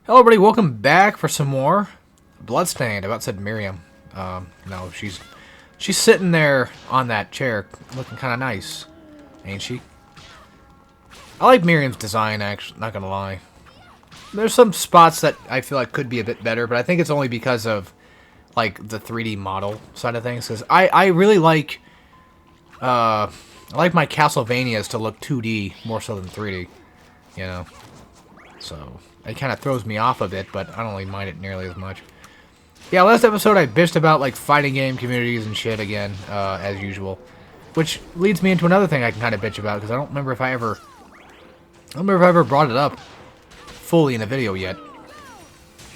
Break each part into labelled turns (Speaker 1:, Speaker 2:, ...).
Speaker 1: Hello, everybody. Welcome back for some more Bloodstained. I about said Miriam. No, she's sitting there on that chair, looking kind of nice, ain't she? I like Miriam's design, actually. Not gonna lie. There's some spots that I feel like could be a bit better, but I think it's only because of like the 3D model side of things. Because I really like I like my Castlevanias to look 2D more so than 3D. You know. So it kind of throws me off a bit, but I don't really mind it nearly as much. Yeah, last episode I bitched about like fighting game communities and shit again, as usual, which leads me into another thing I can kind of bitch about because I don't remember if I ever brought it up fully in a video yet.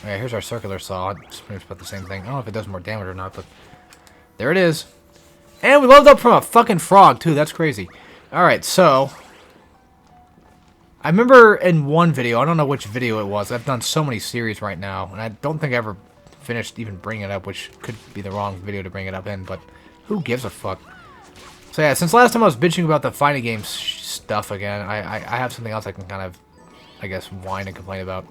Speaker 1: Okay, here's our circular saw. It's pretty much about the same thing. I don't know if it does more damage or not, but there it is. And we leveled up from a fucking frog too. That's crazy. All right, so I remember in one video, I don't know which video it was, I've done so many series right now, and I don't think I ever finished even bringing it up, which could be the wrong video to bring it up in, but who gives a fuck? So yeah, since last time I was bitching about the fighting game stuff again, I have something else I can kind of, I guess, whine and complain about.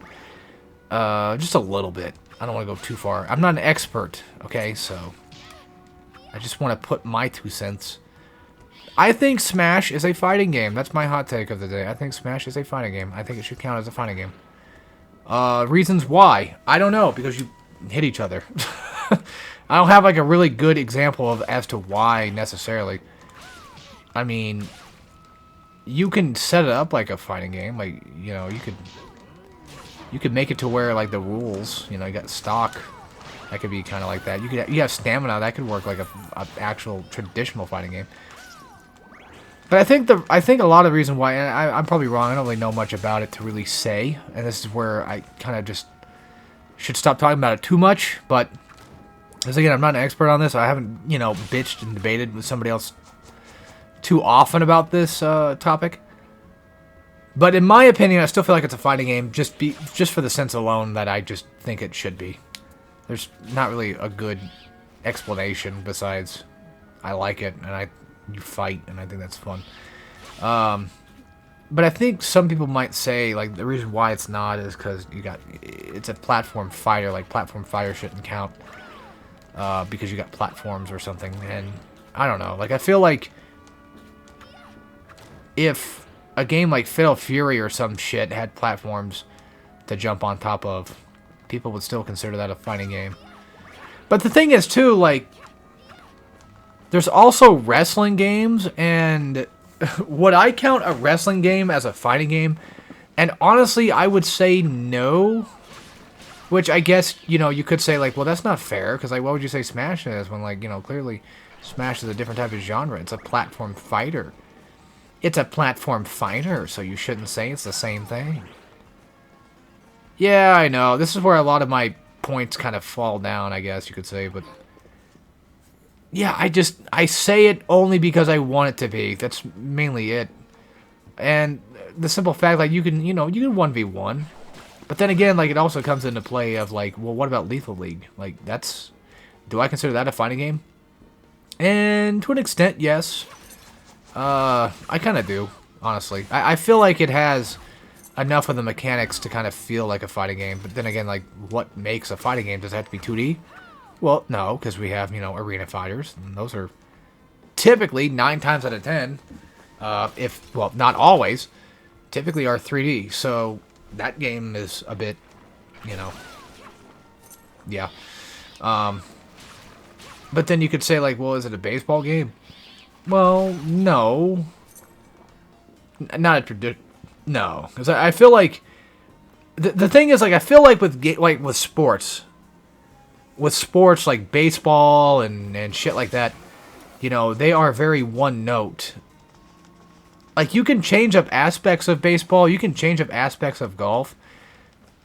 Speaker 1: Just a little bit. I don't want to go too far. I'm not an expert, okay, so I just want to put my 2 cents. I think Smash is a fighting game. That's my hot take of the day. I think Smash is a fighting game. I think it should count as a fighting game. Reasons why? I don't know, because you hit each other. I don't have like a really good example of as to why necessarily. I mean, you can set it up like a fighting game. Like, you know, you could make it to where like the rules, you know, you got stock. That could be kind of like that. You have stamina. That could work like a actual traditional fighting game. But I think a lot of the reason why, and I'm probably wrong, I don't really know much about it to really say, and this is where I kind of just should stop talking about it too much, but, as again, I'm not an expert on this, I haven't, you know, bitched and debated with somebody else too often about this topic. But in my opinion, I still feel like it's a fighting game, just for the sense alone that I just think it should be. There's not really a good explanation besides I like it, and you fight, and I think that's fun. But I think some people might say, like, the reason why it's not is because it's a platform fighter. Like, platform fighter shouldn't count because you got platforms or something. And I don't know. Like, I feel like if a game like Fatal Fury or some shit had platforms to jump on top of, people would still consider that a fighting game. But the thing is, too, like, there's also wrestling games, and would I count a wrestling game as a fighting game? And honestly, I would say no. Which I guess, you know, you could say, like, well, that's not fair, because, like, why would you say Smash is when, like, you know, clearly Smash is a different type of genre. It's a platform fighter. It's a platform fighter, so you shouldn't say it's the same thing. Yeah, I know. This is where a lot of my points kind of fall down, I guess you could say, but yeah, I say it only because I want it to be. That's mainly it. And the simple fact, like, you can 1v1. But then again, like, it also comes into play of, like, well, what about Lethal League? Like, do I consider that a fighting game? And to an extent, yes. I kind of do, honestly. I feel like it has enough of the mechanics to kind of feel like a fighting game. But then again, like, what makes a fighting game? Does it have to be 2D? Well, no, because we have, you know, arena fighters, and those are typically 9 times out of 10, well, not always, typically are 3D, so that game is a bit, you know, yeah. But then you could say, like, well, is it a baseball game? Well, no. Not a tradition. No, because I feel like, the thing is, like, I feel like with sports, like baseball and shit like that, you know, they are very one note. Like, you can change up aspects of baseball, you can change up aspects of golf,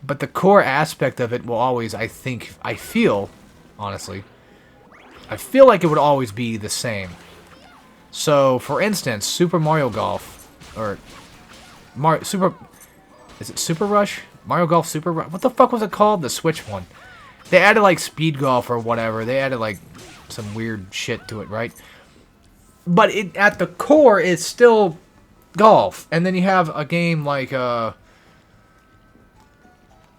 Speaker 1: but the core aspect of it will always, I feel like it would always be the same. So, for instance, Super Mario Golf, or is it Super Rush? Mario Golf Super Rush? What the fuck was it called? The Switch one. They added, like, speed golf or whatever. They added, like, some weird shit to it, right? But at the core, it's still golf. And then you have a game like,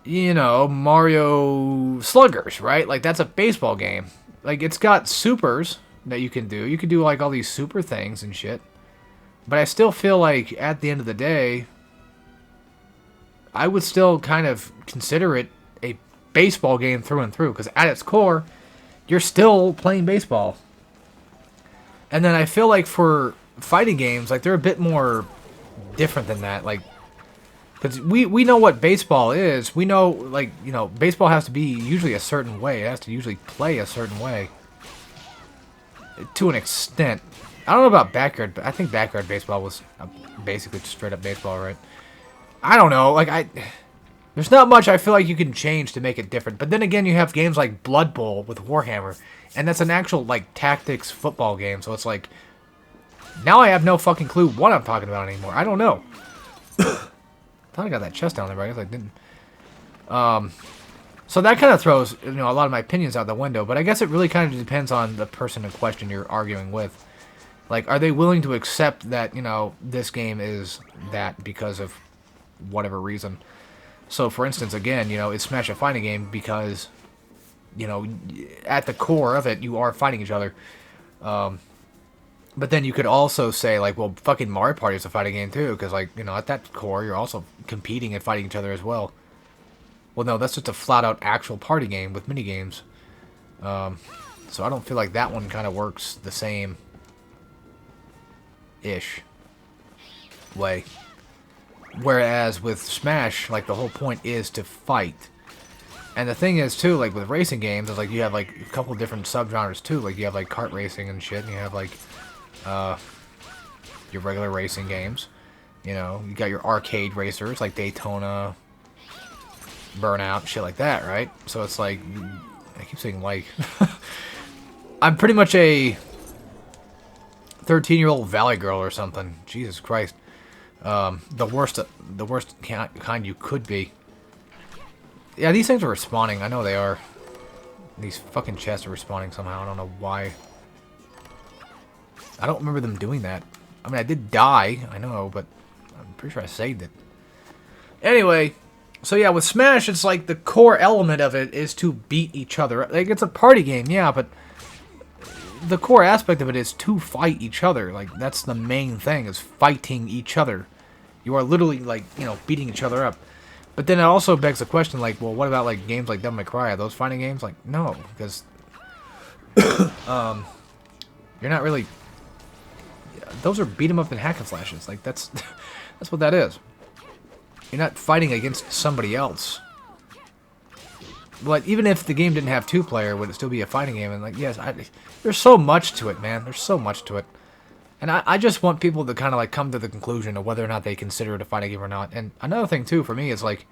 Speaker 1: you know, Mario Sluggers, right? Like, that's a baseball game. Like, it's got supers that you can do. You can do, like, all these super things and shit. But I still feel like, at the end of the day, I would still kind of consider it a baseball game through and through. Because at its core, you're still playing baseball. And then I feel like for fighting games, like, they're a bit more different than that. Like, because we know what baseball is. We know, like, you know, baseball has to be usually a certain way. It has to usually play a certain way. To an extent. I don't know about backyard, but I think backyard baseball was basically straight up baseball, right? I don't know. Like, there's not much I feel like you can change to make it different. But then again, you have games like Blood Bowl with Warhammer. And that's an actual, like, tactics football game. So it's like, now I have no fucking clue what I'm talking about anymore. I don't know. I thought I got that chest down there, but I guess I didn't. So that kind of throws, you know, a lot of my opinions out the window. But I guess it really kind of depends on the person in question you're arguing with. Like, are they willing to accept that, you know, this game is that because of whatever reason? So, for instance, again, you know, is Smash a fighting game because, you know, at the core of it, you are fighting each other. But then you could also say, like, well, fucking Mario Party is a fighting game, too. Because, like, you know, at that core, you're also competing and fighting each other as well. Well, no, that's just a flat-out actual party game with minigames. So I don't feel like that one kind of works the same-ish way. Whereas with Smash, like, the whole point is to fight. And the thing is, too, like, with racing games, is, like, you have, like, a couple different subgenres, too. Like, you have, like, kart racing and shit, and you have, like... your regular racing games. You know, you got your arcade racers like Daytona, Burnout, shit like that, right? So it's like, I keep saying like. I'm pretty much a 13-year-old Valley girl or something. Jesus Christ. The worst kind you could be. Yeah, these things are respawning. I know they are. These fucking chests are respawning somehow. I don't know why. I don't remember them doing that. I mean, I did die, I know, but I'm pretty sure I saved it. Anyway, so yeah, with Smash, it's like the core element of it is to beat each other. Like, it's a party game, yeah, but the core aspect of it is to fight each other. Like, that's the main thing, is fighting each other. You are literally, like, you know, beating each other up. But then it also begs the question, like, well, what about, like, games like Devil May Cry? Are those fighting games? Like, no, because you're not really... Those are beat 'em up and hack and slashes. Like, that's that's what that is. You're not fighting against somebody else. But even if the game didn't have two-player, would it still be a fighting game? And, like, yes, there's so much to it, man. There's so much to it. And I just want people to kind of, like, come to the conclusion of whether or not they consider it a fighting game or not. And another thing, too, for me, is, like,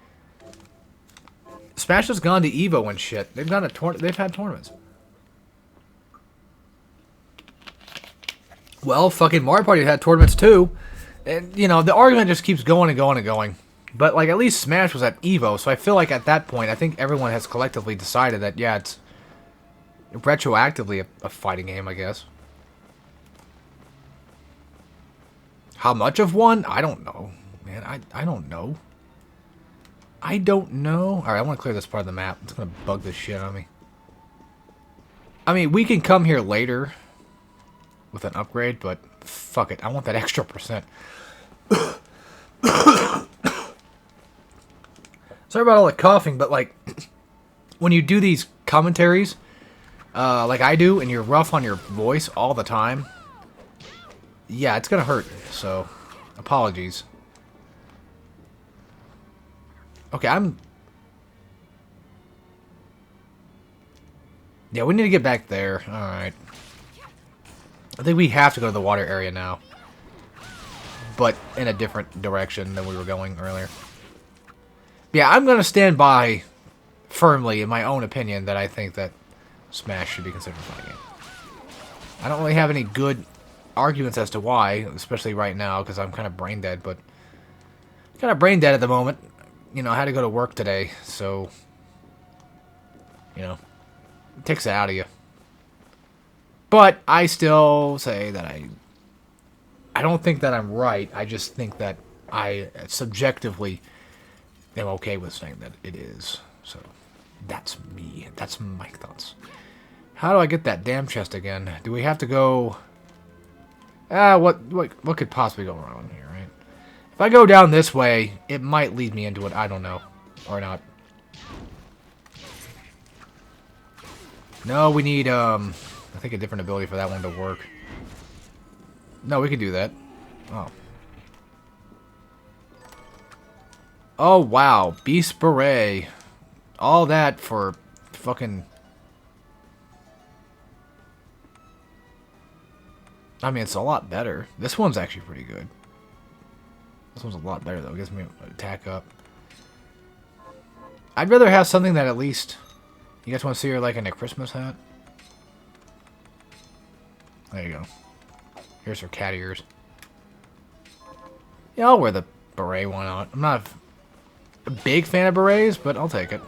Speaker 1: Smash has gone to EVO and shit. They've had tournaments. Well, fucking Mario Party had tournaments too. And, you know, the argument just keeps going and going and going. But, like, at least Smash was at EVO, so I feel like at that point, I think everyone has collectively decided that, yeah, it's retroactively a fighting game, I guess. How much of one? I don't know. Man, I don't know. I don't know. Alright, I want to clear this part of the map. It's going to bug the shit out of me. I mean, we can come here later with an upgrade, but fuck it. I want that extra percent. Sorry about all the coughing, but, like, when you do these commentaries, like I do, and you're rough on your voice all the time, yeah, it's gonna hurt. So, apologies. Okay, yeah, we need to get back there. Alright. I think we have to go to the water area now. But in a different direction than we were going earlier. Yeah, I'm going to stand by firmly, in my own opinion, that I think that Smash should be considered a fighting game. I don't really have any good arguments as to why, especially right now, because I'm kind of brain dead, but... kind of brain dead at the moment. You know, I had to go to work today, so... you know, it takes it out of you. But I still say that I don't think that I'm right. I just think that I subjectively am okay with saying that it is. So, that's me. That's my thoughts. How do I get that damn chest again? Do we have to go... what could possibly go wrong here, right? If I go down this way, it might lead me into it. I don't know. Or not. No, we need, I think a different ability for that one to work. No, we can do that. Oh. Oh, wow. Beast Beret. All that for fucking... I mean, it's a lot better. This one's actually pretty good. This one's a lot better, though. It gives me an attack up. I'd rather have something that at least... You guys want to see her, like, in a Christmas hat? There you go. Here's her cat ears. Yeah, I'll wear the beret, why not? I'm not a big fan of berets, but I'll take it.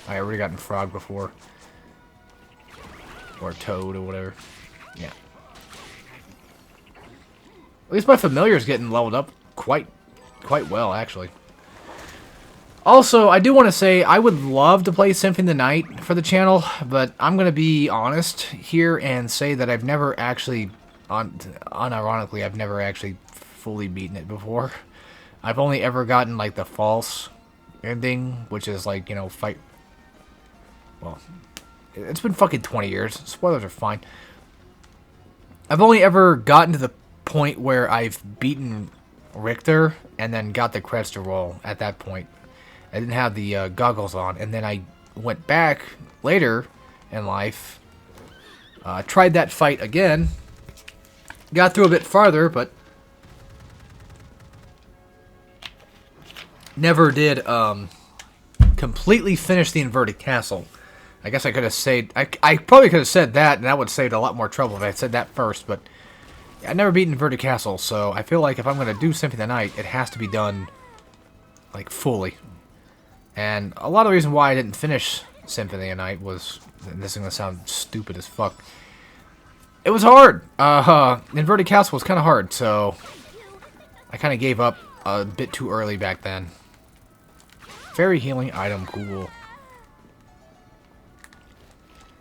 Speaker 1: I already gotten frog before. Or toad or whatever. Yeah. At least my familiar's getting leveled up quite well, actually. Also, I do want to say I would love to play Symphony of the Night for the channel, but I'm going to be honest here and say that I've never actually, unironically, I've never actually fully beaten it before. I've only ever gotten, like, the false ending, which is, like, you know, fight... Well, it's been fucking 20 years. Spoilers are fine. I've only ever gotten to the point where I've beaten Richter and then got the credits to roll at that point. I didn't have the goggles on, and then I went back later in life, tried that fight again, got through a bit farther, but never did completely finish the inverted castle. I guess I could have said, I probably could have said that, and that would save a lot more trouble if I had said that first, but I never beat inverted castle, so I feel like if I'm going to do Symphony of the Night, it has to be done, like, fully. And a lot of the reason why I didn't finish Symphony of the Night was, and this is going to sound stupid as fuck, it was hard. Inverted castle was kind of hard, so I kind of gave up a bit too early back then. Fairy healing item, cool.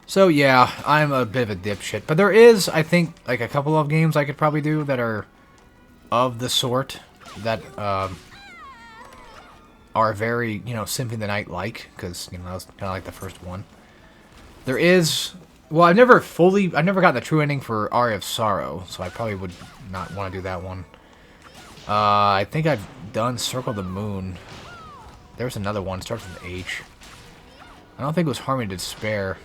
Speaker 1: So yeah, I'm a bit of a dipshit. But there is, I think, like a couple of games I could probably do that are of the sort that are very, you know, Symphony of the Night-like, because, you know, that was kind of like the first one. There is, well, I've never gotten the true ending for Aria of Sorrow, so I probably would not want to do that one. I think I've done Circle the Moon. There's another one, starts with H. I don't think it was Harmony to Despair.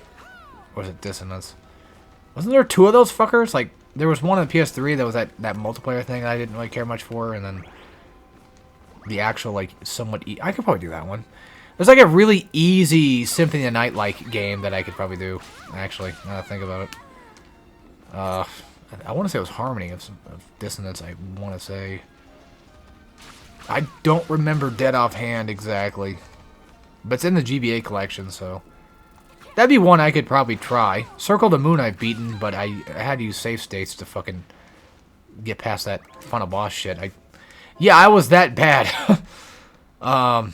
Speaker 1: Or was it Dissonance? Wasn't there two of those fuckers? Like, there was one on the PS3 that was that multiplayer thing I didn't really care much for, and then the actual, like, somewhat... I could probably do that one. There's, like, a really easy Symphony of the Night-like game that I could probably do, actually, now that I think about it. I want to say it was Harmony of Dissonance, I want to say. I don't remember dead offhand exactly. But it's in the GBA collection, so... That'd be one I could probably try. Circle the Moon I've beaten, but I had to use save states to fucking get past that final boss shit. Yeah, I was that bad. I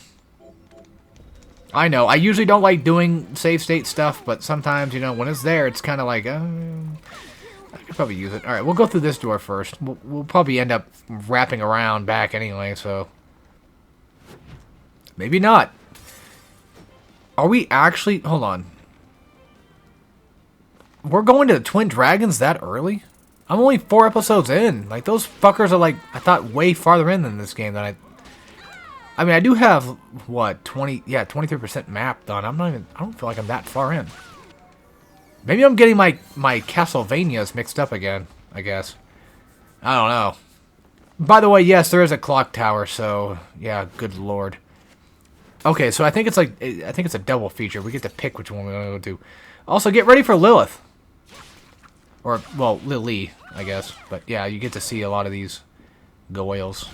Speaker 1: know. I usually don't like doing save state stuff, but sometimes, you know, when it's there, it's kind of like, I could probably use it. Alright, we'll go through this door first. We'll probably end up wrapping around back anyway, so... Maybe not. Are we actually... Hold on. We're going to the Twin Dragons that early? I'm only 4 episodes in. Like, those fuckers are, like, I thought way farther in than this game than I mean, I do have, what, 23% map done. I don't feel like I'm that far in. Maybe I'm getting my Castlevanias mixed up again, I guess. I don't know. By the way, yes, there is a clock tower, so, yeah, good lord. Okay, so I think it's like, I think it's a double feature. We get to pick which one we're going to go do. Also, get ready for Lilith. Or, well, Lily, I guess. But, yeah, you get to see a lot of these Goyles.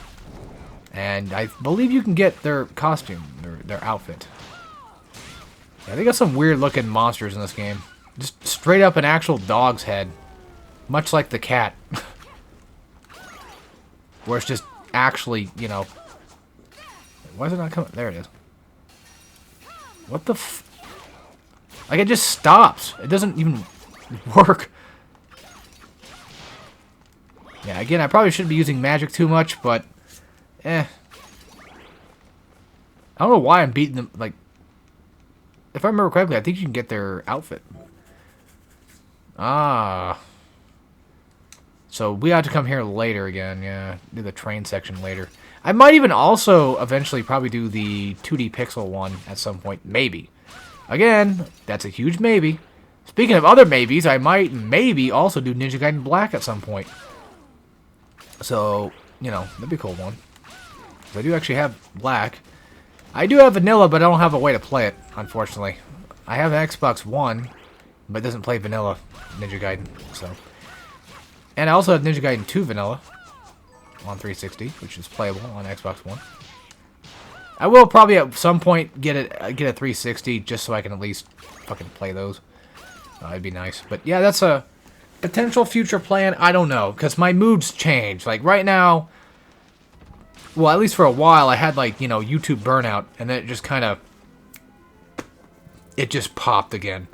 Speaker 1: And I believe you can get their costume, their outfit. Yeah, they got some weird-looking monsters in this game. Just straight up an actual dog's head. Much like the cat. Where it's just actually, you know, Why is it not coming? There it is. What the f... Like, it just stops. It doesn't even work. Yeah, again, I probably shouldn't be using magic too much, but... I don't know why I'm beating them, like... If I remember correctly, I think you can get their outfit. Ah. So we have to come here later again, yeah. Do the train section later. I might even also eventually probably do the 2D pixel one at some point. Maybe. Again, that's a huge maybe. Speaking of other maybes, I might maybe also do Ninja Gaiden Black at some point. So, you know, that'd be a cool one. I do actually have Black. I do have Vanilla, but I don't have a way to play it, unfortunately. I have an Xbox One, but it doesn't play Vanilla Ninja Gaiden, so... And I also have Ninja Gaiden 2 Vanilla on 360, which is playable on Xbox One. I will probably at some point get a 360 just so I can at least fucking play those. It'd be nice. But yeah, that's a potential future plan. I don't know, because my moods change. Like right now, well, at least for a while, I had like, you know, YouTube burnout, and then it just kind of, it just popped again.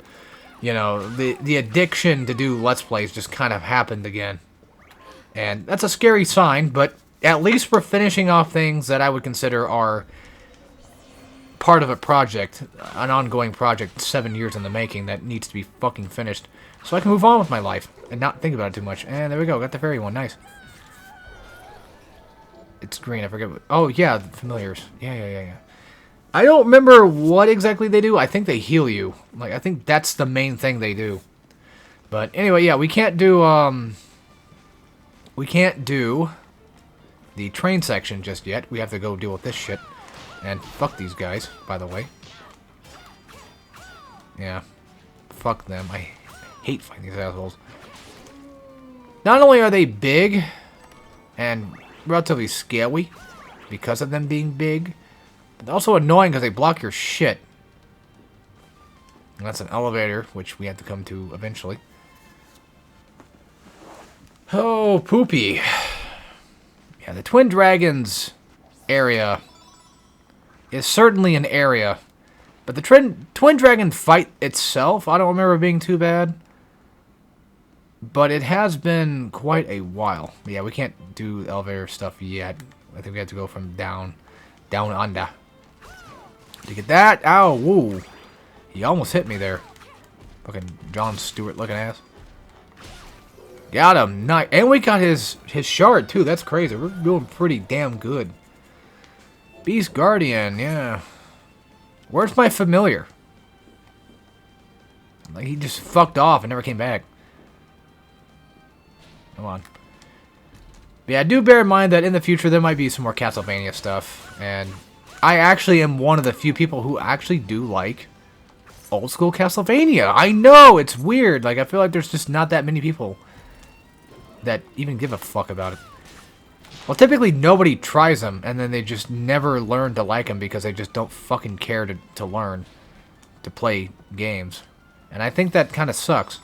Speaker 1: You know, the addiction to do Let's Plays just kind of happened again. And that's a scary sign, but at least we're finishing off things that I would consider are part of a project, an ongoing project 7 years in the making that needs to be fucking finished. So I can move on with my life and not think about it too much. And there we go, got the fairy one, nice. It's green, I forget what... Oh, yeah, the familiars. Yeah. I don't remember what exactly they do. I think they heal you. Like, I think that's the main thing they do. But anyway, yeah, we can't do the train section just yet. We have to go deal with this shit. And fuck these guys, by the way. Yeah. Fuck them. I hate fighting these assholes. Not only are they big and relatively scary because of them being big, but they're also annoying because they block your shit. And that's an elevator, which we have to come to eventually. Oh, poopy. Yeah, the Twin Dragons area is certainly an area. But the Twin Dragon fight itself, I don't remember being too bad. But it has been quite a while. Yeah, we can't do elevator stuff yet. I think we have to go from down under. To get that? Ow, woo. He almost hit me there. Fucking Jon Stewart looking ass. Got him. Nice. And we got his shard too. That's crazy. We're doing pretty damn good. Beast Guardian, yeah. Where's my familiar? Like, he just fucked off and never came back. Come on. But yeah, do bear in mind that in the future there might be some more Castlevania stuff. And I actually am one of the few people who actually do like old school Castlevania. I know, it's weird. Like, I feel like there's just not that many people that even give a fuck about it. Well, typically nobody tries them, and then they just never learn to like them because they just don't fucking care to learn to play games. And I think that kind of sucks.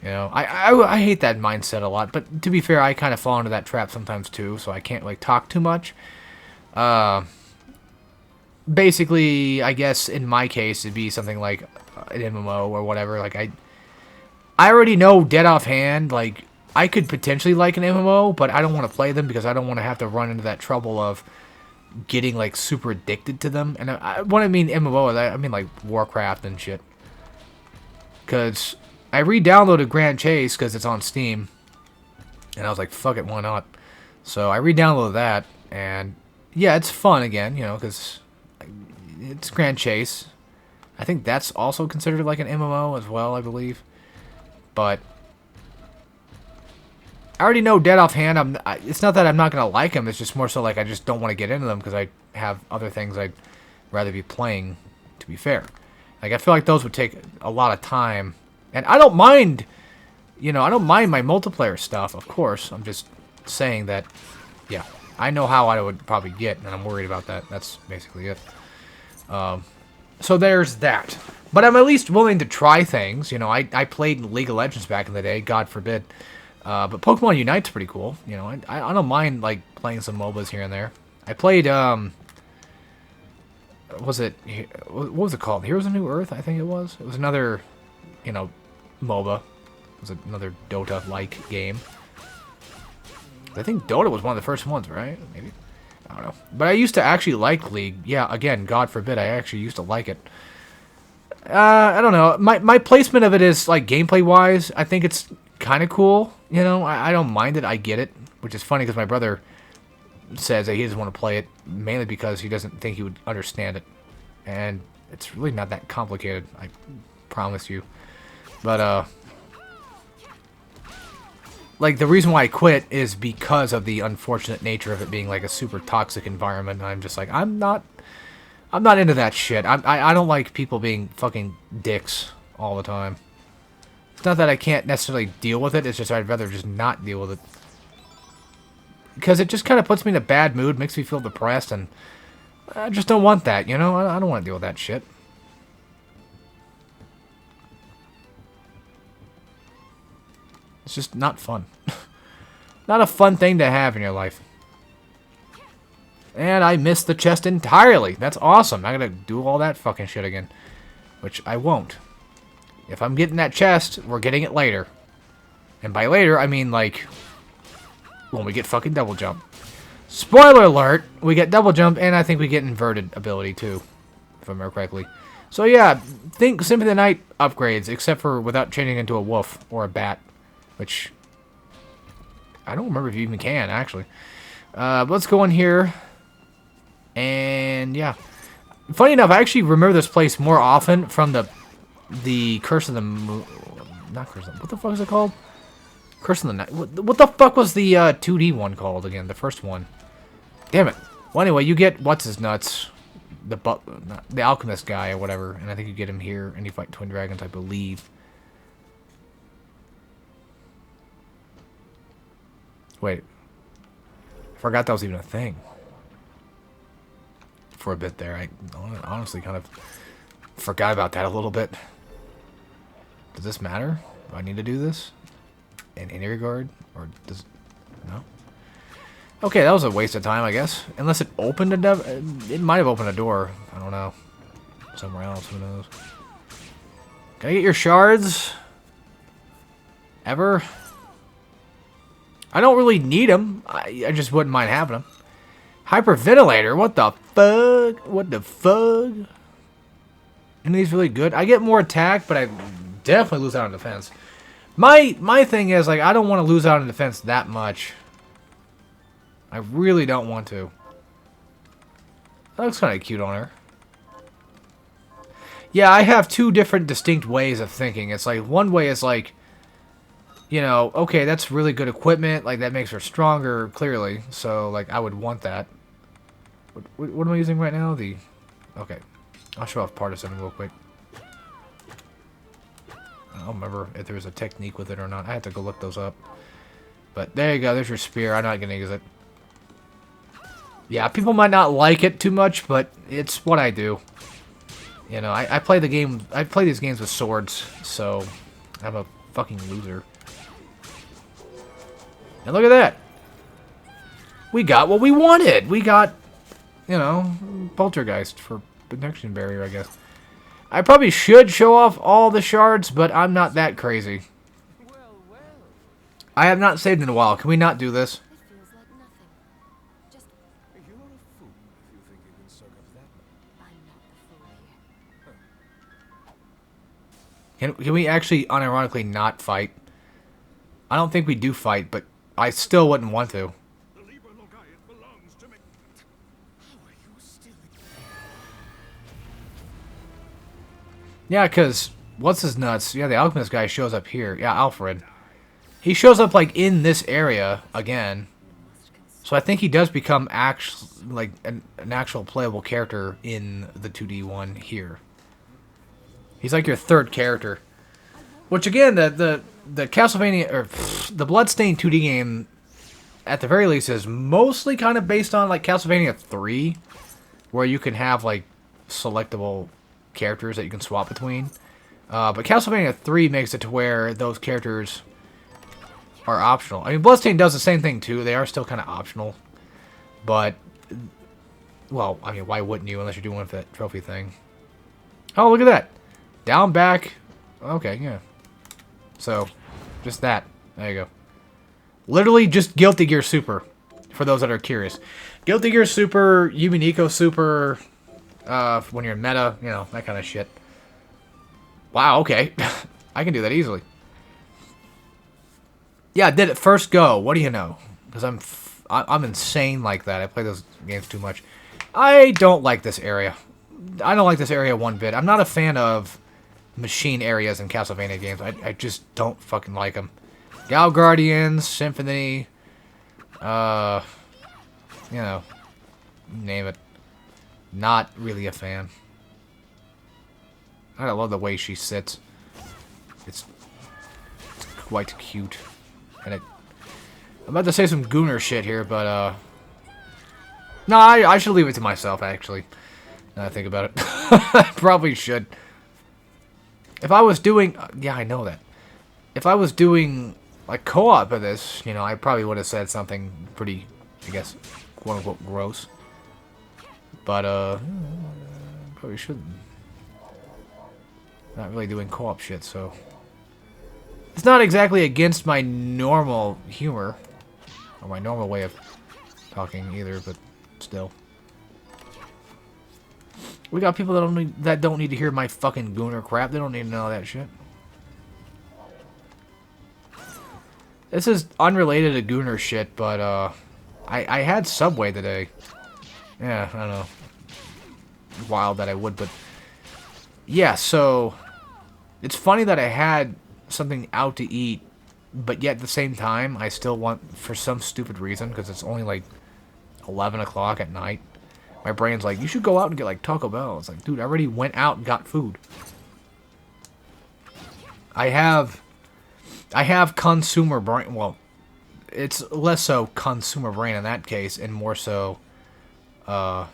Speaker 1: You know, I hate that mindset a lot, but to be fair, I kind of fall into that trap sometimes too, so I can't, like, talk too much. Basically, I guess in my case, it'd be something like an MMO or whatever. Like, I already know dead offhand, like, I could potentially like an MMO, but I don't want to play them because I don't want to have to run into that trouble of getting, like, super addicted to them. And when I mean MMO, I mean, like, Warcraft and shit. Because I re-downloaded Grand Chase because it's on Steam. And I was like, fuck it, why not? So I re-downloaded that, and yeah, it's fun again, you know, because it's Grand Chase. I think that's also considered like an MMO as well, I believe. But I already know dead offhand, it's not that I'm not going to like them, it's just more so like I just don't want to get into them because I have other things I'd rather be playing, to be fair. Like, I feel like those would take a lot of time. And I don't mind, you know, I don't mind my multiplayer stuff, of course. I'm just saying that, yeah, I know how I would probably get, and I'm worried about that. That's basically it. So there's that. But I'm at least willing to try things. You know, I played League of Legends back in the day, God forbid. But Pokemon Unite's pretty cool. You know, I don't mind, like, playing some MOBAs here and there. I played, was it? What was it called? Heroes of New Earth, I think it was. It was another, you know, MOBA. It was another Dota-like game. I think Dota was one of the first ones, right? Maybe. I don't know. But I used to actually like League. Yeah, again, God forbid, I actually used to like it. I don't know. My placement of it is, like, gameplay-wise, I think it's kind of cool. You know, I don't mind it. I get it. Which is funny because my brother says that he doesn't want to play it mainly because he doesn't think he would understand it. And it's really not that complicated, I promise you. But, like, the reason why I quit is because of the unfortunate nature of it being, like, a super toxic environment. And I'm just like, I'm not into that shit. I don't like people being fucking dicks all the time. It's not that I can't necessarily deal with it. It's just I'd rather just not deal with it. Because it just kind of puts me in a bad mood, makes me feel depressed, and I just don't want that, you know? I don't want to deal with that shit. It's just not fun. Not a fun thing to have in your life. And I missed the chest entirely. That's awesome. I gotta do all that fucking shit again. Which I won't. If I'm getting that chest, we're getting it later. And by later, I mean, like, when we get fucking double jump. Spoiler alert! We get double jump, and I think we get inverted ability, too. If I remember correctly. So yeah, think Symphony of the Night upgrades, except for without changing into a wolf or a bat. Which, I don't remember if you even can, actually. Let's go in here. And, yeah. Funny enough, I actually remember this place more often from the Curse of the Moon. Not Curse of the... What the fuck is it called? Curse of the Night. What the fuck was the 2D one called again? The first one. Damn it. Well, anyway, you get What's-His-Nuts. The Alchemist guy or whatever. And I think you get him here. And you fight Twin Dragons, I believe. Wait. I forgot that was even a thing. For a bit there. I honestly kind of forgot about that a little bit. Does this matter? Do I need to do this? In any regard? Or does... No? Okay, that was a waste of time, I guess. Unless it opened a... It might have opened a door. I don't know. Somewhere else, who knows. Can I get your shards? Ever? I don't really need them. I just wouldn't mind having them. Hyperventilator? What the fuck? What the fuck? Any of these really good? I get more attack, but I definitely lose out on defense. My thing is, like, I don't want to lose out on defense that much. I really don't want to. That looks kind of cute on her. Yeah, I have two different distinct ways of thinking. It's like, one way is like, you know, okay, that's really good equipment. Like, that makes her stronger, clearly. So, like, I would want that. What am I using right now? Okay. I'll show off Partisan real quick. I don't remember if there was a technique with it or not. I have to go look those up. But there you go. There's your spear. I'm not going to use it. Yeah, people might not like it too much, but it's what I do. You know, I play the game. I play these games with swords, so I'm a fucking loser. And look at that. We got what we wanted. We got, you know, Poltergeist for protection barrier, I guess. I probably should show off all the shards, but I'm not that crazy. I have not saved in a while. Can we not do this? Can we actually unironically not fight? I don't think we do fight, but I still wouldn't want to. Yeah, because What's-His-Nuts? Yeah, the Alchemist guy shows up here. Yeah, Alfred. He shows up, like, in this area again. So I think he does become like an actual playable character in the 2D one here. He's like your third character. Which, again, the Castlevania, or the Bloodstained 2D game, at the very least, is mostly kind of based on, like, Castlevania 3, where you can have, like, selectable characters that you can swap between. But Castlevania 3 makes it to where those characters are optional. I mean, Bloodstained does the same thing, too. They are still kind of optional. But Well, I mean, why wouldn't you unless you're doing that trophy thing? Oh, look at that. Down, back. Okay, yeah. So, just that. There you go. Literally just Guilty Gear Super, for those that are curious. Guilty Gear Super, Yuminiko Super, when you're meta, you know, that kind of shit. Wow, okay. I can do that easily. Yeah, I did it first go. What do you know? Because I'm insane like that. I play those games too much. I don't like this area. I don't like this area one bit. I'm not a fan of machine areas in Castlevania games. I just don't fucking like them. Gal Guardians, Symphony, you know, name it. Not really a fan. I love the way she sits. It's quite cute. And I'm about to say some gooner shit here, but, no, I should leave it to myself, actually. Now I think about it. I probably should. If I was doing... yeah, I know that. If I was doing, like, co-op of this, you know, I probably would have said something pretty, I guess, quote-unquote gross. But, probably shouldn't. Not really doing co-op shit, so... It's not exactly against my normal humor. Or my normal way of talking, either, but still. We got people that don't need to hear my fucking gooner crap. They don't need to know that shit. This is unrelated to gooner shit, but I had Subway today. Yeah, I don't know. Wild that I would, but yeah. So it's funny that I had something out to eat, but yet at the same time I still want, for some stupid reason, because it's only like 11 o'clock at night. My brain's like, you should go out and get, like, Taco Bell. It's like, dude, I already went out and got food. I have consumer brain. Well, it's less so consumer brain in that case, and more so, you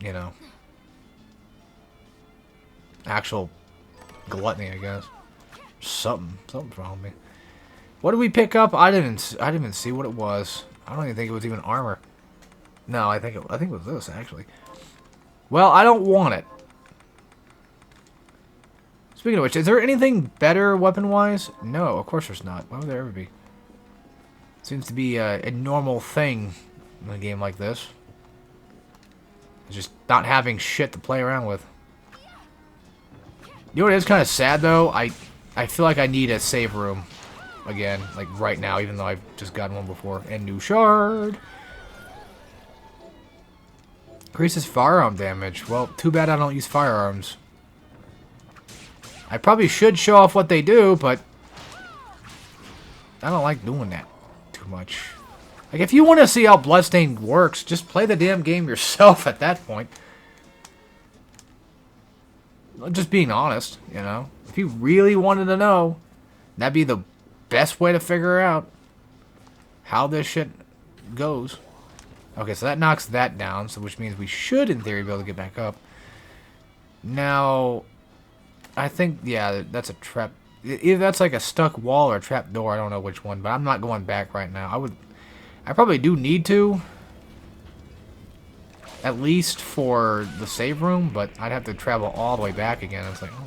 Speaker 1: know, actual gluttony, I guess. Something's wrong with me. What did we pick up? I didn't even see what it was. I don't even think it was even armor. No, I think it was this, actually. Well, I don't want it. Speaking of which, is there anything better weapon-wise? No, of course there's not. Why would there ever be? Seems to be a normal thing in a game like this. It's just not having shit to play around with. You know what is kind of sad, though? I feel like I need a save room again, like right now, even though I've just gotten one before. And new shard. Increases firearm damage. Well, too bad I don't use firearms. I probably should show off what they do, but I don't like doing that too much. Like, if you want to see how Bloodstained works, just play the damn game yourself at that point. Just being honest, you know. If you really wanted to know, that'd be the best way to figure out how this shit goes. Okay, so that knocks that down, so which means we should, in theory, be able to get back up. Now, I think, yeah, that's a trap. Either that's like a stuck wall or a trap door. I don't know which one, but I'm not going back right now. I probably do need to, at least for the save room, but I'd have to travel all the way back again. It's like, oh,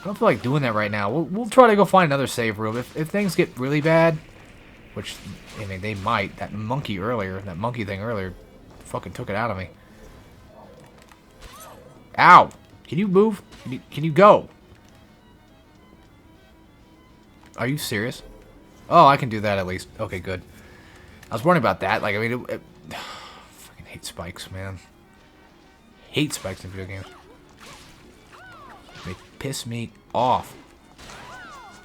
Speaker 1: I don't feel like doing that right now. We'll try to go find another save room. If things get really bad, which, I mean, they might. That monkey thing earlier, fucking took it out of me. Ow! Can you move? Can you go? Are you serious? Oh, I can do that at least. Okay, good. I was worried about that. Like, I mean, fucking hate spikes, man. Hate spikes in video games. They piss me off.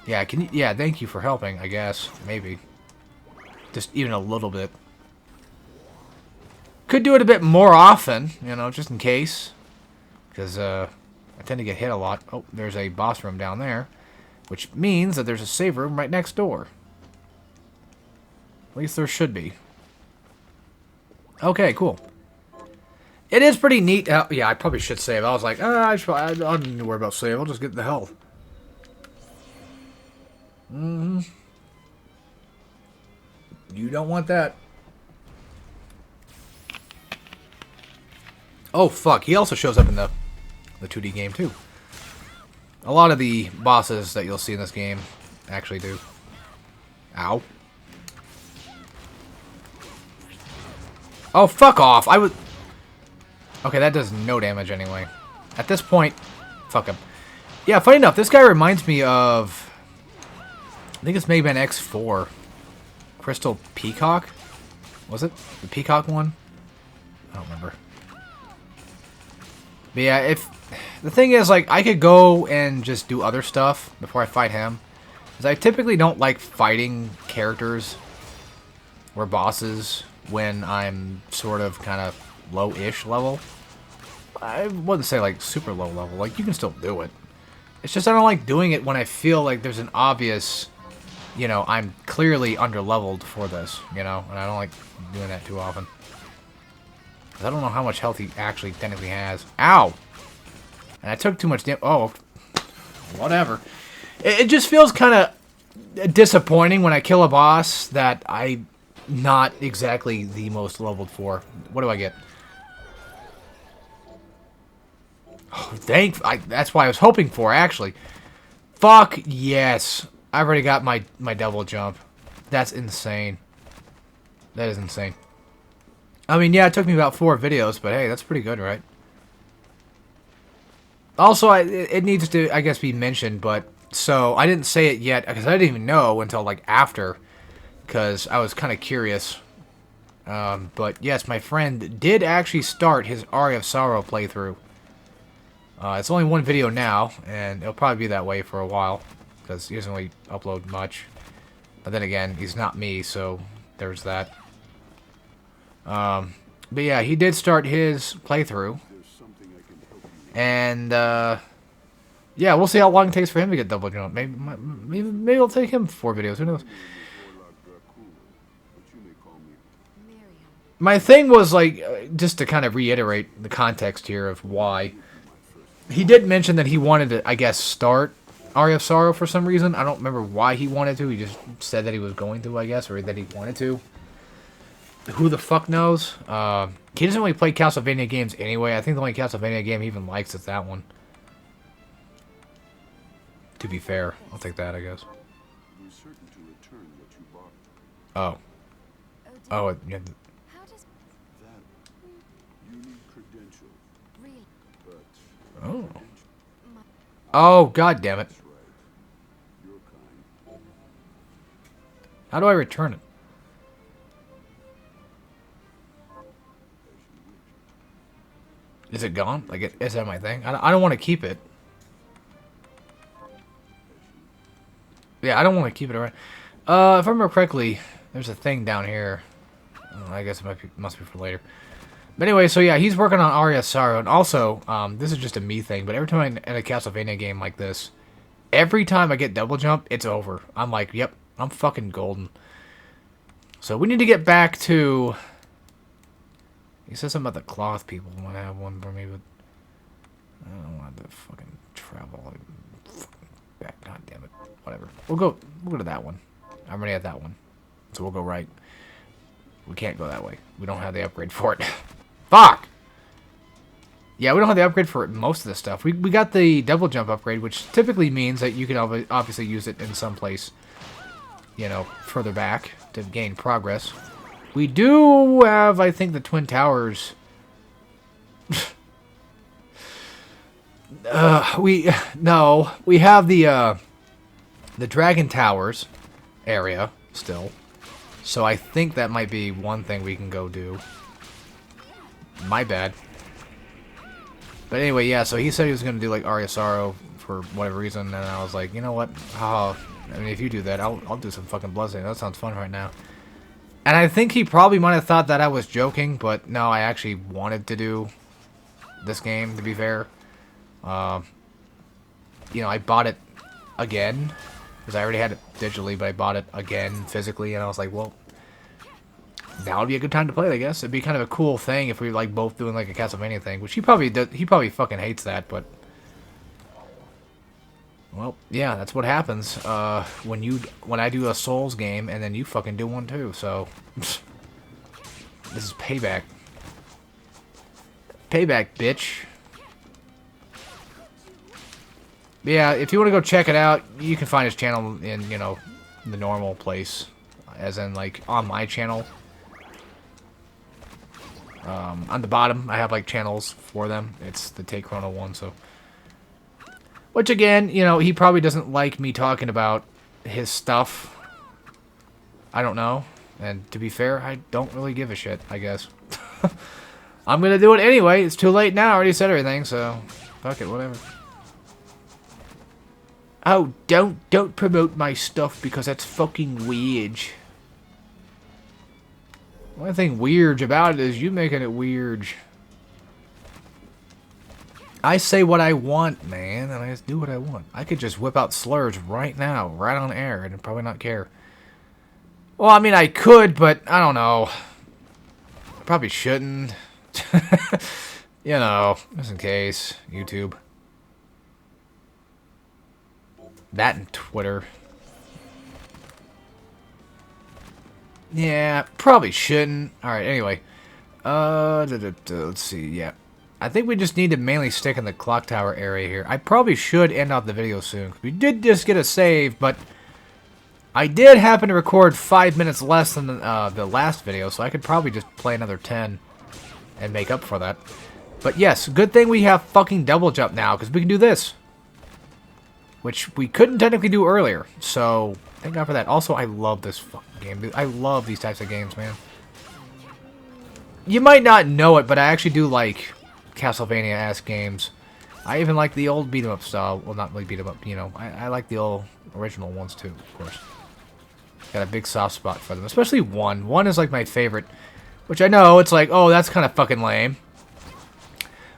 Speaker 1: Yeah, can you? Yeah, thank you for helping. I guess maybe. Just even a little bit. Could do it a bit more often, you know, just in case. Because I tend to get hit a lot. Oh, there's a boss room down there. Which means that there's a save room right next door. At least there should be. Okay, cool. It is pretty neat. Yeah, I probably should save. I was like, I don't need to worry about save. I'll just get the health. You don't want that. Oh, fuck. He also shows up in the 2D game, too. A lot of the bosses that you'll see in this game actually do. Ow. Oh, fuck off. I would... Okay, that does no damage anyway. At this point, fuck him. Yeah, funny enough, this guy reminds me of... I think it's Mega Man X4. Crystal Peacock? Was it? The Peacock one? I don't remember. But yeah, if... The thing is, like, I could go and just do other stuff before I fight him. Because I typically don't like fighting characters or bosses when I'm sort of kind of low-ish level. I wouldn't say, like, super low level. Like, you can still do it. It's just I don't like doing it when I feel like there's an obvious... You know, I'm clearly under-leveled for this, you know? And I don't like doing that too often. Because I don't know how much health he actually technically has. Ow! And I took too much damage. Oh, whatever. It just feels kind of disappointing when I kill a boss that I'm not exactly the most leveled for. What do I get? Oh, that's what I was hoping for, actually. Fuck yes. I've already got my double jump. That's insane. That is insane. I mean, yeah, it took me about 4 videos, but hey, that's pretty good, right? Also, it needs to, I guess, be mentioned, but... So, I didn't say it yet, because I didn't even know until, like, after. Because I was kind of curious. But, yes, my friend did actually start his Aria of Sorrow playthrough. It's only 1 video now, and it'll probably be that way for a while. Because he doesn't really upload much. But then again, he's not me, so there's that. But yeah, he did start his playthrough. And, yeah, we'll see how long it takes for him to get double jump. Maybe it'll take him 4 videos, who knows. My thing was, like, just to kind of reiterate the context here of why. He did mention that he wanted to, I guess, start Aria of Sorrow for some reason. I don't remember why he wanted to. He just said that he was going to, I guess, or that he wanted to. Who the fuck knows? He doesn't really play Castlevania games anyway. I think the only Castlevania game he even likes is that one. To be fair, I'll take that, I guess. Oh. Oh, yeah. Oh. Oh, god damn it. How do I return it? Is it gone? Like, is that my thing? I don't want to keep it. Yeah, I don't want to keep it around. If I remember correctly, there's a thing down here. Oh, I guess it must be for later. But anyway, so yeah, he's working on Aria of Sorrow. And also, this is just a me thing, but every time I'm in a Castlevania game like this, every time I get double jump, it's over. I'm like, yep, I'm fucking golden. So we need to get back to... He says something about the cloth people want to have one for me, but... I don't want to fucking travel. Back. God damn it. Whatever. We'll go to that one. I'm already at that one. So we'll go right. We can't go that way. We don't have the upgrade for it. Fuck! Yeah, we don't have the upgrade for most of this stuff. We got the double jump upgrade, which typically means that you can obviously use it in some place, you know, further back to gain progress. We do have, I think, the Twin Towers. We have the Dragon Towers area still. So I think that might be one thing we can go do. My bad. But anyway, yeah, so he said he was going to do, like, Aria of Sorrow for whatever reason, and I was like, you know what? Oh, I mean, if you do that, I'll do some fucking Bloodstained. That sounds fun right now. And I think he probably might have thought that I was joking, but no, I actually wanted to do this game, to be fair. You know, I bought it again, because I already had it digitally, but I bought it again physically, and I was like, well, now would be a good time to play it, I guess. It'd be kind of a cool thing if we were, like, both doing, like, a Castlevania thing, which he probably fucking hates that, but... Well, yeah, that's what happens, when I do a Souls game, and then you fucking do one too, so... This is payback. Payback, bitch. But yeah, if you want to go check it out, you can find his channel in, you know, the normal place. As in, like, on my channel. On the bottom, I have, like, channels for them. It's the Take Chrono one, so... Which, again, you know, he probably doesn't like me talking about his stuff. I don't know. And to be fair, I don't really give a shit, I guess. I'm gonna do it anyway. It's too late now. I already said everything, so... Fuck it, whatever. Oh, don't promote my stuff because that's fucking weird. The only thing weird about it is you making it weird. I say what I want, man, and I just do what I want. I could just whip out slurs right now, right on air, and probably not care. Well, I mean, I could, but I don't know. I probably shouldn't. You know, just in case. YouTube. That and Twitter. Yeah, probably shouldn't. Alright, anyway. Let's see, yeah. I think we just need to mainly stick in the clock tower area here. I probably should end off the video soon. We did just get a save, but I did happen to record 5 minutes less than the last video, so I could probably just play another 10 and make up for that. But yes, good thing we have fucking double jump now, because we can do this. Which we couldn't technically do earlier, so thank God for that. Also, I love this fucking game, dude. I love these types of games, man. You might not know it, but I actually do like Castlevania-ass games. I even like the old beat-em-up style. Well, not really beat-em-up, you know. I like the old original ones, too, of course. Got a big soft spot for them, especially 1. 1 is, like, my favorite. Which I know, it's like, oh, that's kind of fucking lame.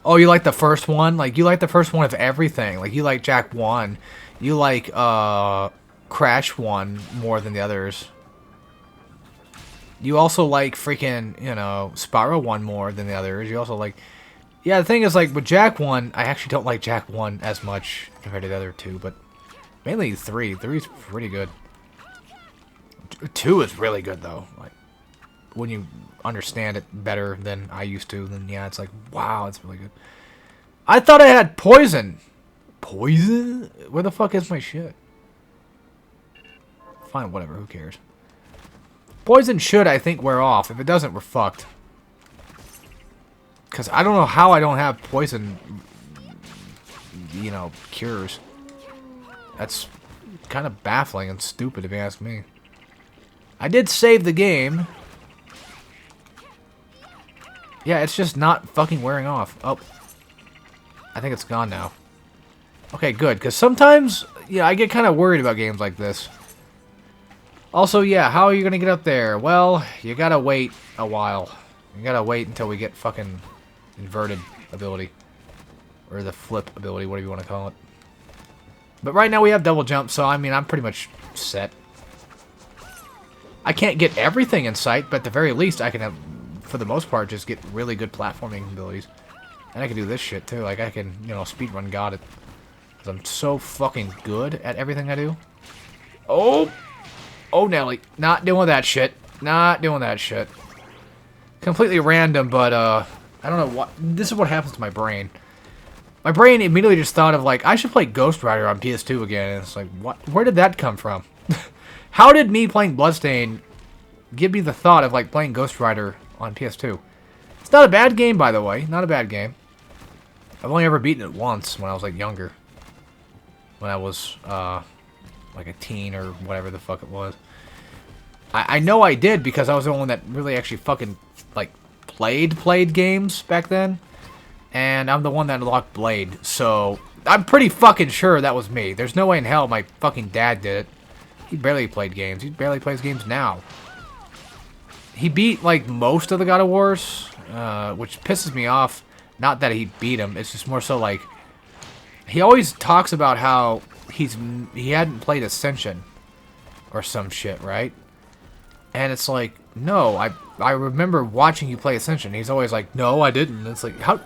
Speaker 1: Oh, you like the first one? Like, you like the first one of everything. Like, you like Jak 1. You like, Crash 1 more than the others. You also like freaking, you know, Spyro 1 more than the others. You also like... Yeah, the thing is, like, with Jak 1, I actually don't like Jak 1 as much compared to the other 2, but mainly 3. 3 is pretty good. 2 is really good, though. Like, when you understand it better than I used to, then yeah, it's like, wow, it's really good. I thought I had poison. Poison? Where the fuck is my shit? Fine, whatever, who cares? Poison should, I think, wear off. If it doesn't, we're fucked. Because I don't know how I don't have poison, you know, cures. That's kind of baffling and stupid, if you ask me. I did save the game. Yeah, it's just not fucking wearing off. Oh. I think it's gone now. Okay, good. Because sometimes, yeah, I get kind of worried about games like this. Also, yeah, how are you going to get up there? Well, you gotta wait a while. You gotta wait until we get fucking inverted ability. Or the flip ability, whatever you want to call it. But right now we have double jump, so I mean, I'm pretty much set. I can't get everything in sight, but at the very least, I can have, for the most part, just get really good platforming abilities. And I can do this shit, too. Like, I can, you know, speedrun God it. Because I'm so fucking good at everything I do. Oh! Oh, Nelly. Not doing that shit. Not doing that shit. Completely random, but, I don't know what... This is what happens to my brain. My brain immediately just thought of, like, I should play Ghost Rider on PS2 again. And it's like, what? Where did that come from? How did me playing Bloodstained give me the thought of, like, playing Ghost Rider on PS2? It's not a bad game, by the way. Not a bad game. I've only ever beaten it once when I was, like, younger. When I was, like a teen or whatever the fuck it was. I know I did because I was the one that really actually fucking, like, played games back then. And I'm the one that unlocked Blade. So, I'm pretty fucking sure that was me. There's no way in hell my fucking dad did it. He barely played games. He barely plays games now. He beat, like, most of the God of Wars, which pisses me off. Not that he beat him. It's just more so, like, he always talks about how he hadn't played Ascension or some shit, right? And it's like, no, I remember watching you play Ascension. He's always like, no, I didn't. It's like, how...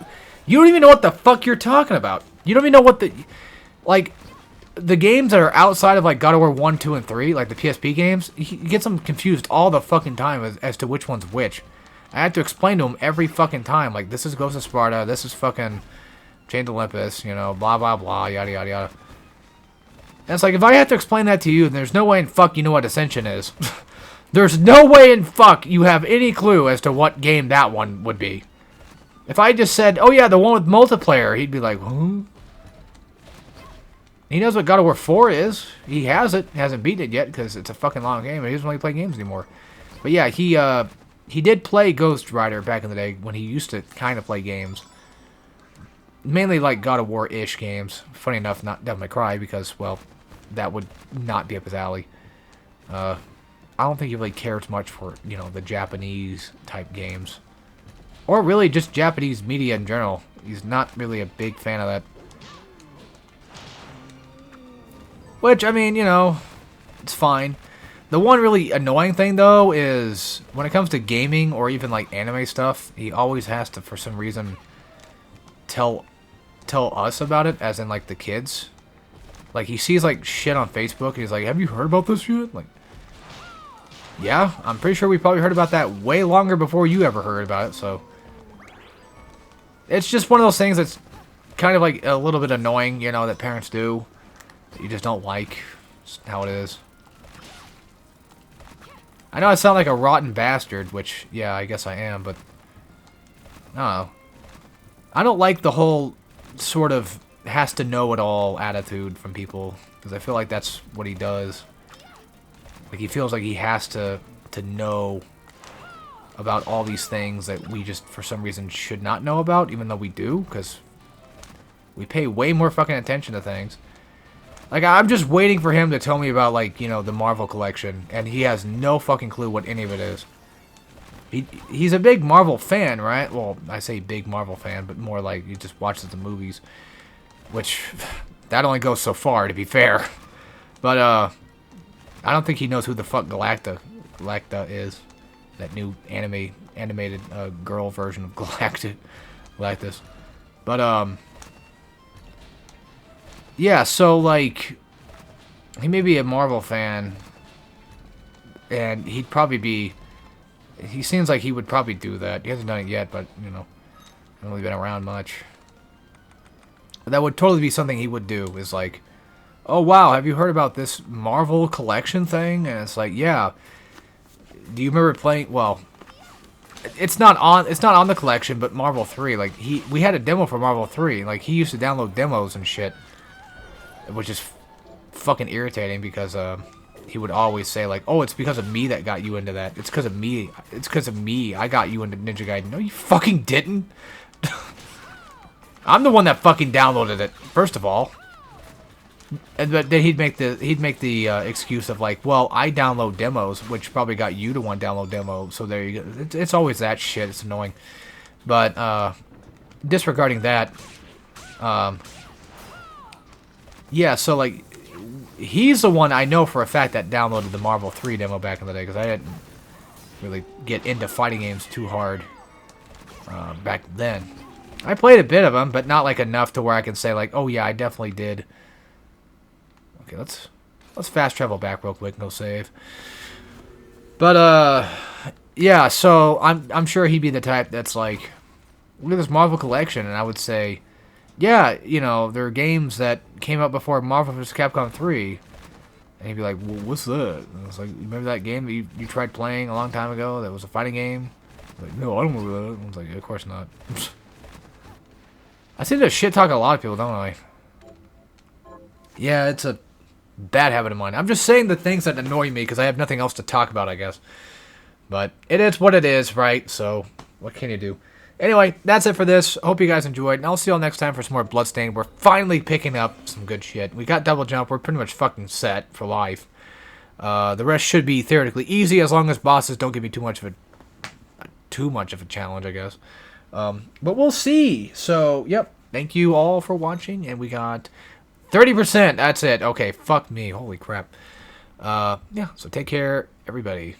Speaker 1: You don't even know what the fuck you're talking about. You don't even know what the... Like, the games that are outside of, like, God of War 1, 2, and 3, like the PSP games, he gets them confused all the fucking time as to which one's which. I had to explain to him every fucking time, like, this is Ghost of Sparta, this is fucking Chained Olympus, you know, blah, blah, blah, yada, yada, yada. And it's like, if I have to explain that to you, then there's no way in fuck you know what Ascension is. There's no way in fuck you have any clue as to what game that one would be. If I just said, oh yeah, the one with multiplayer, he'd be like, huh? He knows what God of War 4 is. He has it. Hasn't beaten it yet because it's a fucking long game. He doesn't really play games anymore. But yeah, he did play Ghost Rider back in the day when he used to kind of play games. Mainly like God of War-ish games. Funny enough, not Devil May Cry because, well, that would not be up his alley. I don't think he really cares much for, you know, the Japanese type games. Or really just Japanese media in general. He's not really a big fan of that. Which, I mean, you know, it's fine. The one really annoying thing, though, is when it comes to gaming or even, like, anime stuff, he always has to, for some reason, tell us about it, as in, like, the kids. Like, he sees, like, shit on Facebook, and he's like, have you heard about this shit? Like, yeah, I'm pretty sure we probably heard about that way longer before you ever heard about it, so. It's just one of those things that's kind of, like, a little bit annoying, you know, that parents do. That you just don't like. It's how it is. I know I sound like a rotten bastard, which, yeah, I guess I am, but I don't know. I don't like the whole sort of has to know it all attitude from people, because I feel like that's what he does. Like, he feels like he has to know about all these things that we just, for some reason, should not know about, even though we do, because we pay way more fucking attention to things. Like, I'm just waiting for him to tell me about, like, you know, the Marvel collection, and he has no fucking clue what any of it is. He's a big Marvel fan, right? Well, I say big Marvel fan, but more like he just watches the movies. Which, that only goes so far, to be fair. But, I don't think he knows who the fuck Galacta is. That new animated girl version of Galactus. But, yeah, so, like, he may be a Marvel fan, and he'd probably be, he seems like he would probably do that. He hasn't done it yet, but, you know, hasn't really been around much. But that would totally be something he would do, is like, oh, wow, have you heard about this Marvel collection thing? And it's like, yeah. Do you remember playing, well, it's not on the collection, but Marvel 3, like, we had a demo for Marvel 3, like, he used to download demos and shit. Which is fucking irritating because he would always say like, "Oh, it's because of me that got you into that. It's because of me. It's because of me. I got you into Ninja Gaiden." No, you fucking didn't. I'm the one that fucking downloaded it. First of all, and but then he'd make the excuse of like, "Well, I download demos, which probably got you to one download demo." So there you go. It's always that shit. It's annoying. But disregarding that. Yeah, so, like, he's the one I know for a fact that downloaded the Marvel 3 demo back in the day, because I didn't really get into fighting games too hard back then. I played a bit of them, but not, like, enough to where I can say, like, oh, yeah, I definitely did. Okay, let's fast travel back real quick, no save. But, yeah, so I'm sure he'd be the type that's like, look at this Marvel collection, and I would say, yeah, you know, there are games that came out before Marvel vs. Capcom 3. And he'd be like, well, what's that? And I was like, you remember that game that you tried playing a long time ago that was a fighting game? Like, no, I don't remember that. I was like, yeah, of course not. I seem to shit talk a lot of people, don't I? Yeah, it's a bad habit of mine. I'm just saying the things that annoy me because I have nothing else to talk about, I guess. But it is what it is, right? So, what can you do? Anyway, that's it for this. Hope you guys enjoyed, and I'll see you all next time for some more Bloodstained. We're finally picking up some good shit. We got double jump. We're pretty much fucking set for life. The rest should be theoretically easy as long as bosses don't give me too much of a challenge, I guess. But we'll see. So, yep. Thank you all for watching, and we got 30%. That's it. Okay, fuck me. Holy crap. Yeah, so take care, everybody.